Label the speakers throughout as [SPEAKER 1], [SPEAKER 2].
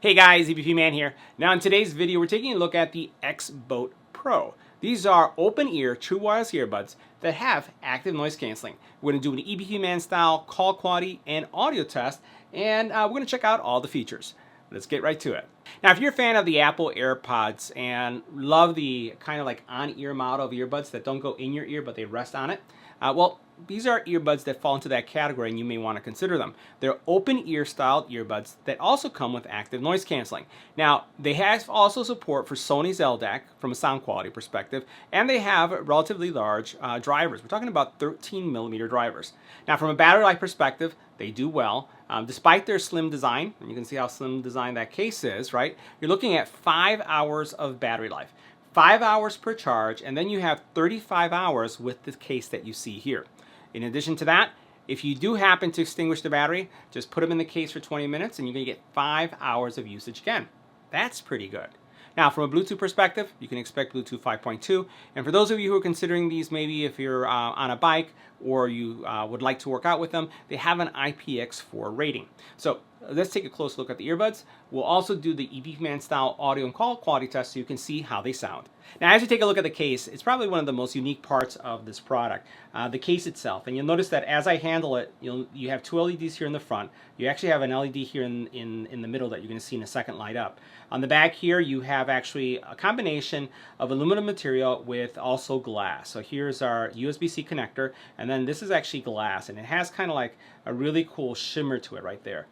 [SPEAKER 1] Hey guys, EBPMAN here. Now in today's video, we're taking a look at the X-Boat Pro. These are open-ear true wireless earbuds that have active noise canceling. We're going to do an EBPMAN style call quality and audio test, and we're going to check out all the features. Let's get right to it. Now if you're a fan of the Apple AirPods and love the kind of like on-ear model of earbuds that don't go in your ear but they rest on it, well, these are earbuds that fall into that category and you may want to consider them. They're open ear styled earbuds that also come with active noise canceling. Now, they have also support for Sony's LDAC from a sound quality perspective, and they have relatively large drivers. We're talking about 13mm drivers. Now, from a battery life perspective, they do well. Despite their slim design, and you can see how slim design that case is, right? You're looking at 5 hours of battery life. 5 hours per charge, and then you have 35 hours with the case that you see here. In addition to that, if you do happen to extinguish the battery, just put them in the case for 20 minutes and you're going to get 5 hours of usage again. That's pretty good. Now, from a Bluetooth perspective, you can expect Bluetooth 5.2. And for those of you who are considering these, maybe if you're on a bike or you would like to work out with them, they have an IPX4 rating. So let's take a close look at the earbuds. We'll also do the EBPMAN style audio and call quality test so you can see how they sound. Now, as you take a look at the case, it's probably one of the most unique parts of this product, the case itself. And you'll notice that as I handle it, you have two LEDs here in the front. You actually have an LED here in the middle that you're going to see in a second light up. On the back here, you have actually a combination of aluminum material with also glass. So here's our USB-C connector, and then this is actually glass, and it has kind of like a really cool shimmer to it right there.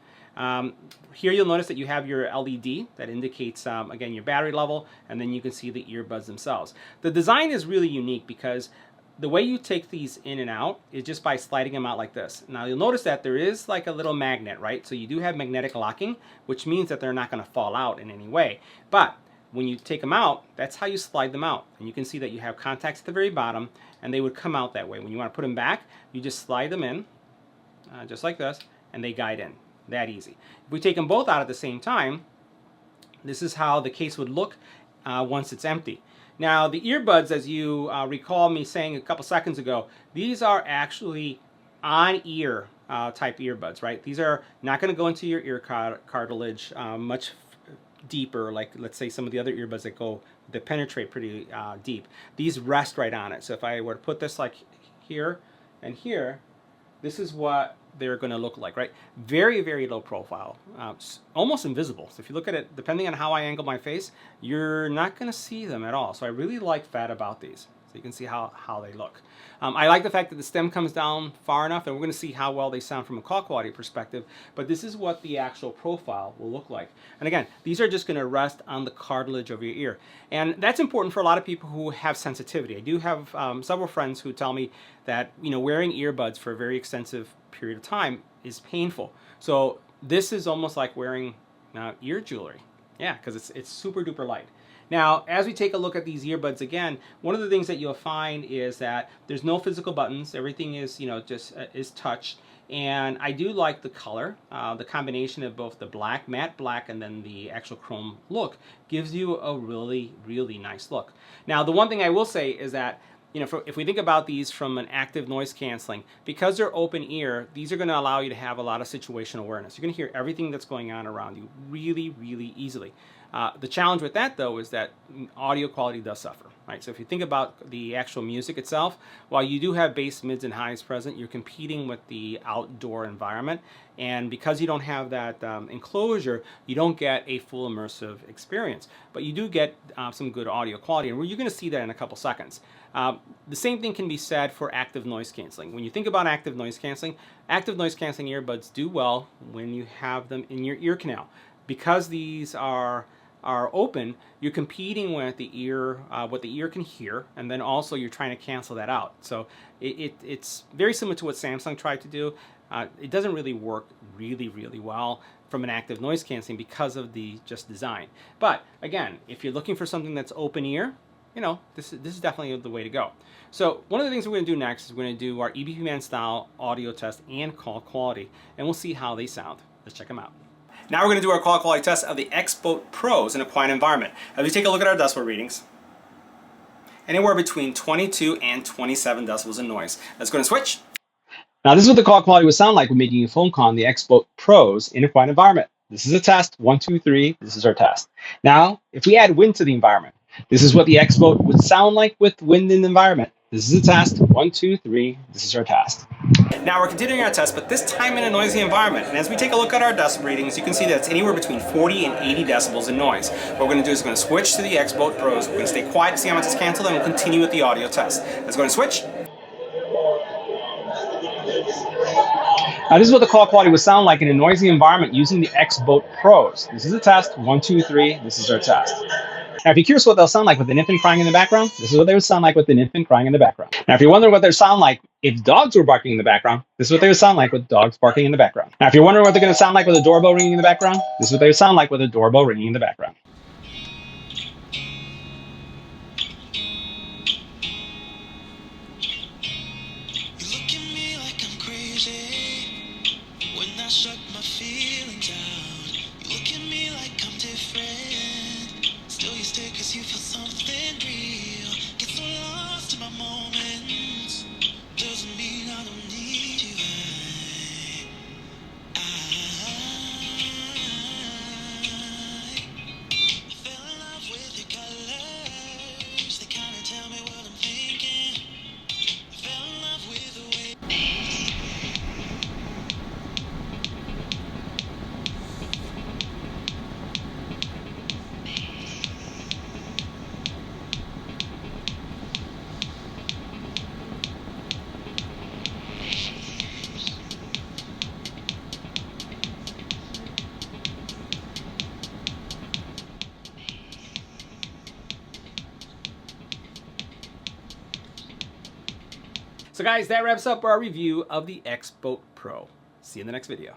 [SPEAKER 1] Here you'll notice that you have your LED that indicates, again, your battery level, and then you can see the earbuds themselves. The design is really unique because the way you take these in and out is just by sliding them out like this. Now you'll notice that there is like a little magnet, right? So you do have magnetic locking, which means that they're not going to fall out in any way. But when you take them out, that's how you slide them out. And you can see that you have contacts at the very bottom, and they would come out that way. When you want to put them back, you just slide them in, just like this, and they guide in. That easy. If we take them both out at the same time, this is how the case would look once it's empty. Now the earbuds, as you recall me saying a couple seconds ago, these are actually on-ear type earbuds, right? These are not going to go into your ear cartilage much deeper, like let's say some of the other earbuds that penetrate pretty deep. These rest right on it. So if I were to put this like here and here, this is what they're going to look like, right? Very, very low profile, almost invisible. So if you look at it, depending on how I angle my face, you're not going to see them at all. So I really like that about these. So you can see how they look. I like the fact that the stem comes down far enough, and we're going to see how well they sound from a call quality perspective, but this is what the actual profile will look like. And again, these are just going to rest on the cartilage of your ear. And that's important for a lot of people who have sensitivity. I do have several friends who tell me that wearing earbuds for a very extensive period of time is painful. So this is almost like wearing ear jewelry. Yeah, because it's super duper light. Now, as we take a look at these earbuds again, one of the things that you'll find is that there's no physical buttons. Everything is, just is touch. And I do like the color. The combination of both the black, matte black, and then the actual chrome look gives you a really, really nice look. Now, the one thing I will say is that if we think about these from an active noise canceling, because they're open ear, these are going to allow you to have a lot of situational awareness. You're going to hear everything that's going on around you really, really easily. The challenge with that, though, is that audio quality does suffer, right? So if you think about the actual music itself, while you do have bass, mids, and highs present, you're competing with the outdoor environment. And because you don't have that enclosure, you don't get a full immersive experience. But you do get some good audio quality, and you're going to see that in a couple seconds. The same thing can be said for active noise canceling. When you think about active noise canceling earbuds do well when you have them in your ear canal. Because these are open, you're competing with the ear, what the ear can hear, and then also you're trying to cancel that out. So it's very similar to what Samsung tried to do. It doesn't really work really, really well from an active noise canceling because of the just design. But again, if you're looking for something that's open ear, this is definitely the way to go. So one of the things we're going to do next is we're going to do our EBPMAN style audio test and call quality, and we'll see how they sound. Let's check them out. Now we're going to do our call quality test of the X-Boat Pros in a quiet environment. As we take a look at our decibel readings, anywhere between 22 and 27 decibels in noise. Let's go and switch. Now this is what the call quality would sound like when making a phone call on the X-Boat Pros in a quiet environment. This is a test. 1, 2, 3. This is our test. Now, if we add wind to the environment, this is what the X-Boat would sound like with wind in the environment. This is a test. 1, 2, 3. This is our test. Now we're continuing our test, but this time in a noisy environment. And as we take a look at our decibel readings, you can see that it's anywhere between 40 and 80 decibels in noise. What we're going to do is we're going to switch to the X-Boat Pros. We're going to stay quiet to see how much it's canceled, and we'll continue with the audio test. Let's go and switch. Now this is what the call quality would sound like in a noisy environment using the X-Boat Pros. This is a test. 1, 2, 3. This is our test. Now, if you're curious what they'll sound like with an infant crying in the background, this is what they would sound like with an infant crying in the background. Now, if you're wondering what they sound like if dogs were barking in the background, this is what they would sound like with dogs barking in the background. Now, if you're wondering what they're going to sound like with a doorbell ringing in the background, this is what they would sound like with a doorbell ringing in the background.
[SPEAKER 2] Shut my feelings out. You look at me like I'm different. Still you stay cause you feel something real. Get so lost in my moments. Doesn't mean I don't need you. I fell in love with your colors. They kinda tell me what I'm thinking. I fell in love with the way.
[SPEAKER 1] So guys, that wraps up our review of the X-Boat Pro. See you in the next video.